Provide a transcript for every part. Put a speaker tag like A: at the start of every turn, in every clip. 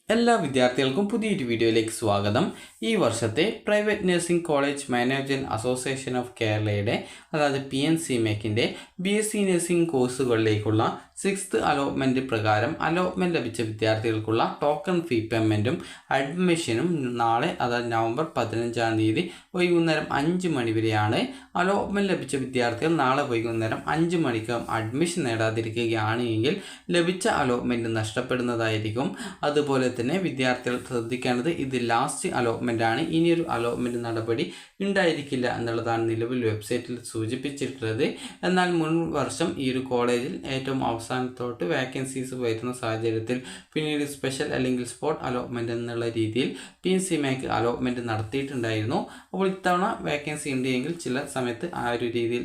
A: എല്ലാ വിദ്യാർത്ഥികൾക്കും പുതിയൊരു വീഡിയോയിലേക്ക് സ്വാഗതം. ഈ വർഷത്തെ private nursing college management association of കേരളയുടെ അതായത് PNCMECൻ്റെ BSc നഴ്സിംഗ് കോഴ്സുകളിലേക്കുള്ള 6th അലോട്ട്മെൻറ്റ് പ്രകാരം അലോട്ട്മെൻറ്റ് ലഭിച്ച വിദ്യാർത്ഥികൾക്കുള്ള ടോക്കൺ ഫീ പേയ്മെൻറ്റും അഡ്മിഷനും നാളെ അതായത് നവംബർ 15-ാം തീയതി വൈകുന്നേരം 5 മണി വരെയാണ്. അലോട്ട്മെൻറ്റ് ലഭിച്ച വിദ്യാർത്ഥികൾ നാളെ വൈകുന്നേരം 5 മണിക്കകം അഡ്മിഷൻ നേടാതിരിക്കുകയാണ് എങ്കിൽ ലഭിച്ച അലോട്ട്മെൻറ്റ് നഷ്ടപ്പെടുന്നതായിരിക്കും. അതുപോലെ തന്നെ വിദ്യാർത്ഥികൾ ശ്രദ്ധിക്കേണ്ടത് ഇത് ലാസ്റ്റ് അലോട്ട്മെൻ്റ് ആണ്. ഇനിയൊരു അലോട്ട്മെൻറ്റ് നടപടി ഉണ്ടായിരിക്കില്ല എന്നുള്ളതാണ് നിലവിൽ വെബ്സൈറ്റിൽ സൂചിപ്പിച്ചിട്ടുള്ളത്. എന്നാൽ മുൻ വർഷം ഈ ഒരു കോളേജിൽ ഏറ്റവും അവസാനത്തോട്ട് വേക്കൻസീസ് വരുന്ന സാഹചര്യത്തിൽ പിന്നീട് സ്പെഷ്യൽ അല്ലെങ്കിൽ സ്പോട്ട് അലോട്ട്മെൻറ്റ് എന്നുള്ള രീതിയിൽ PNCMEC അലോട്ട്മെൻറ്റ് നടത്തിയിട്ടുണ്ടായിരുന്നു. അപ്പോൾ ഇത്തവണ വേക്കൻസി ഉണ്ടെങ്കിൽ ചില സമയത്ത് ആ ഒരു രീതിയിൽ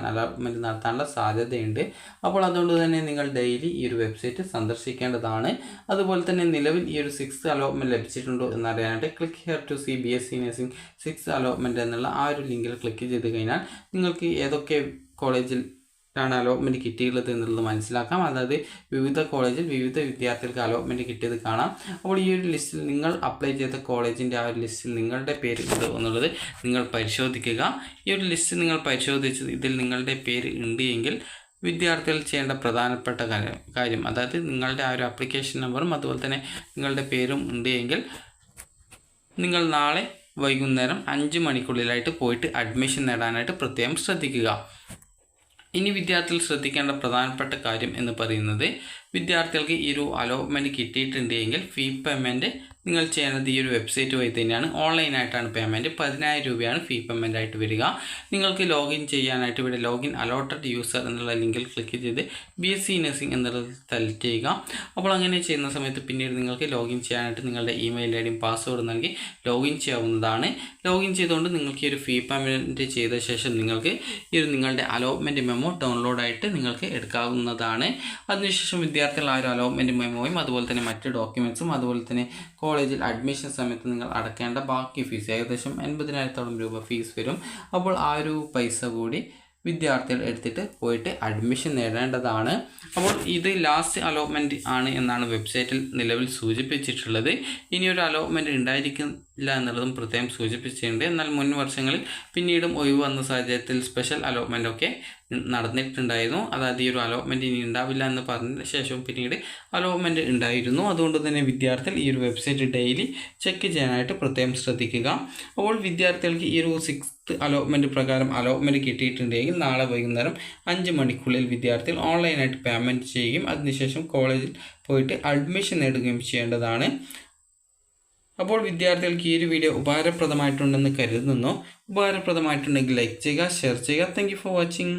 A: അലോട്ട്മെൻറ്റ് നടത്താനുള്ള സാധ്യതയുണ്ട്. അപ്പോൾ അതുകൊണ്ട് തന്നെ നിങ്ങൾ ഡെയിലി ഈ ഒരു വെബ്സൈറ്റ് സന്ദർശിക്കേണ്ടതാണ്. അതുപോലെ തന്നെ നിലവിൽ ഈ ഒരു 6th അലോട്ട്മെൻറ്റ് ലഭിച്ചിട്ടുണ്ടോ എന്നറിയാനായിട്ട് click here to see BSc nursing 6th allotment എന്നുള്ള ആ ഒരു ലിങ്കിൽ ക്ലിക്ക് ചെയ്ത് കഴിഞ്ഞാൽ നിങ്ങൾക്ക് ഏതൊക്കെ കോളേജിൽ അലോട്ട്മെൻറ്റ് കിട്ടിയുള്ളത് എന്നുള്ളത് മനസ്സിലാക്കാം. അതായത് വിവിധ കോളേജിൽ വിവിധ വിദ്യാർത്ഥികൾക്ക് അലോട്ട്മെൻറ്റ് കിട്ടിയത് കാണാം. അപ്പോൾ ഈ ഒരു ലിസ്റ്റിൽ നിങ്ങൾ അപ്ലൈ ചെയ്ത കോളേജിൻ്റെ ആ ഒരു ലിസ്റ്റിൽ നിങ്ങളുടെ പേര് ഉണ്ട് എന്നുള്ളത് നിങ്ങൾ പരിശോധിക്കുക. ഈ ഒരു ലിസ്റ്റ് നിങ്ങൾ പരിശോധിച്ച് ഇതിൽ നിങ്ങളുടെ പേര് ഉണ്ട് എങ്കിൽ വിദ്യാർത്ഥികൾ ചെയ്യേണ്ട പ്രധാനപ്പെട്ട കാര്യം അതായത് നിങ്ങളുടെ ആ ഒരു ആപ്ലിക്കേഷൻ നമ്പറും അതുപോലെ തന്നെ നിങ്ങളുടെ പേരും ഉണ്ട് എങ്കിൽ നിങ്ങൾ നാളെ വൈകുന്നേരം 5 മണിക്കുള്ളിലായിട്ട് പോയിട്ട് അഡ്മിഷൻ നേടാനായിട്ട് പ്രത്യേകം ശ്രദ്ധിക്കുക. ഇനി വിദ്യാർത്ഥികൾ ശ്രദ്ധിക്കേണ്ട പ്രധാനപ്പെട്ട കാര്യം എന്ന് പറയുന്നത് വിദ്യാർത്ഥികൾക്ക് ഈ ഒരു അലോട്ട്മെൻറ്റ് കിട്ടിയിട്ടുണ്ട് എങ്കിൽ ഫീ പേയ്മെൻറ്റ് നിങ്ങൾ ചെയ്യേണ്ടത് ഈ ഒരു വെബ്സൈറ്റ് വഴി തന്നെയാണ്. ഓൺലൈനായിട്ടാണ് പേയ്മെൻറ്റ്. 10,000 രൂപയാണ് ഫീ പേയ്മെൻ്റ് ആയിട്ട് വരിക. നിങ്ങൾക്ക് ലോഗിൻ ചെയ്യാനായിട്ട് ഇവിടെ ലോഗിൻ അലോട്ടഡ് യൂസർ എന്നുള്ള ലിങ്കിൽ ക്ലിക്ക് ചെയ്ത് BSc നഴ്സിംഗ് എന്നുള്ളത് സെലക്ട് ചെയ്യുക. അപ്പോൾ അങ്ങനെ ചെയ്യുന്ന സമയത്ത് പിന്നീട് നിങ്ങൾക്ക് ലോഗിൻ ചെയ്യാനായിട്ട് നിങ്ങളുടെ ഇമെയിൽ ഐഡിയും പാസ്വേഡ് നൽകി ലോഗിൻ ചെയ്യാവുന്നതാണ്. ലോഗിൻ ചെയ്തുകൊണ്ട് നിങ്ങൾക്ക് ഈ ഒരു ഫീ പേയ്മെൻറ്റ് ചെയ്ത ശേഷം നിങ്ങൾക്ക് ഈ ഒരു നിങ്ങളുടെ അലോട്ട്മെൻറ്റ് മെമ്മോ ഡൗൺലോഡായിട്ട് നിങ്ങൾക്ക് എടുക്കാവുന്നതാണ്. അതിനുശേഷം വിദ്യാർത്ഥികൾ ആ ഒരു അലോട്ട്മെൻറ്റ് മെമ്മോയും അതുപോലെ തന്നെ മറ്റ് ഡോക്യുമെൻറ്റ്സും അതുപോലെ തന്നെ കോളേജിൽ അഡ്മിഷൻ സമയത്ത് നിങ്ങൾ അടക്കേണ്ട ബാക്കി ഫീസ് ഏകദേശം 80,000-ഓളം രൂപ ഫീസ് വരും. അപ്പോൾ ആ ഒരു പൈസ കൂടി വിദ്യാർത്ഥികൾ എടുത്തിട്ട് പോയിട്ട് അഡ്മിഷൻ നേടേണ്ടതാണ്. അപ്പോൾ ഇത് ലാസ്റ്റ് അലോട്ട്മെൻറ്റ് ആണ് എന്നാണ് വെബ്സൈറ്റിൽ നിലവിൽ സൂചിപ്പിച്ചിട്ടുള്ളത്. ഇനിയൊരു അലോട്ട്മെൻറ്റ് ഉണ്ടായിരിക്കില്ല എന്നുള്ളതും പ്രത്യേകം സൂചിപ്പിച്ചിട്ടുണ്ട്. എന്നാൽ മുൻ വർഷങ്ങളിൽ പിന്നീടും ഒഴിവ് വന്ന സാഹചര്യത്തിൽ സ്പെഷ്യൽ അലോട്ട്മെൻ്റ് ഒക്കെ നടന്നിട്ടുണ്ടായിരുന്നു. അതായത് ഈ ഒരു അലോട്ട്മെൻറ്റ് ഇനി ഉണ്ടാവില്ല എന്ന് പറഞ്ഞ ശേഷം പിന്നീട് അലോട്ട്മെൻറ്റ് ഉണ്ടായിരുന്നു. അതുകൊണ്ട് തന്നെ വിദ്യാർത്ഥികൾ ഈ ഒരു വെബ്സൈറ്റ് ഡെയിലി ചെക്ക് ചെയ്യാനായിട്ട് പ്രത്യേകം ശ്രദ്ധിക്കുക. അപ്പോൾ വിദ്യാർത്ഥികൾക്ക് ഈ ഒരു 6th അലോട്ട്മെൻറ്റ് പ്രകാരം അലോട്ട്മെൻറ്റ് കിട്ടിയിട്ടുണ്ടെങ്കിൽ നാളെ വൈകുന്നേരം 5 മണിക്കുള്ളിൽ വിദ്യാർത്ഥികൾ ഓൺലൈനായിട്ട് പേയ്മെൻറ്റ് ചെയ്യുകയും അതിനുശേഷം കോളേജിൽ പോയിട്ട് അഡ്മിഷൻ നേടുകയും ചെയ്യേണ്ടതാണ്. അപ്പോൾ വിദ്യാർത്ഥികൾക്ക് ഈ ഒരു വീഡിയോ ഉപകാരപ്രദമായിട്ടുണ്ടെന്ന് കരുതുന്നു. ഉപകാരപ്രദമായിട്ടുണ്ടെങ്കിൽ ലൈക്ക് ചെയ്യുക, ഷെയർ ചെയ്യുക. Thank you for watching.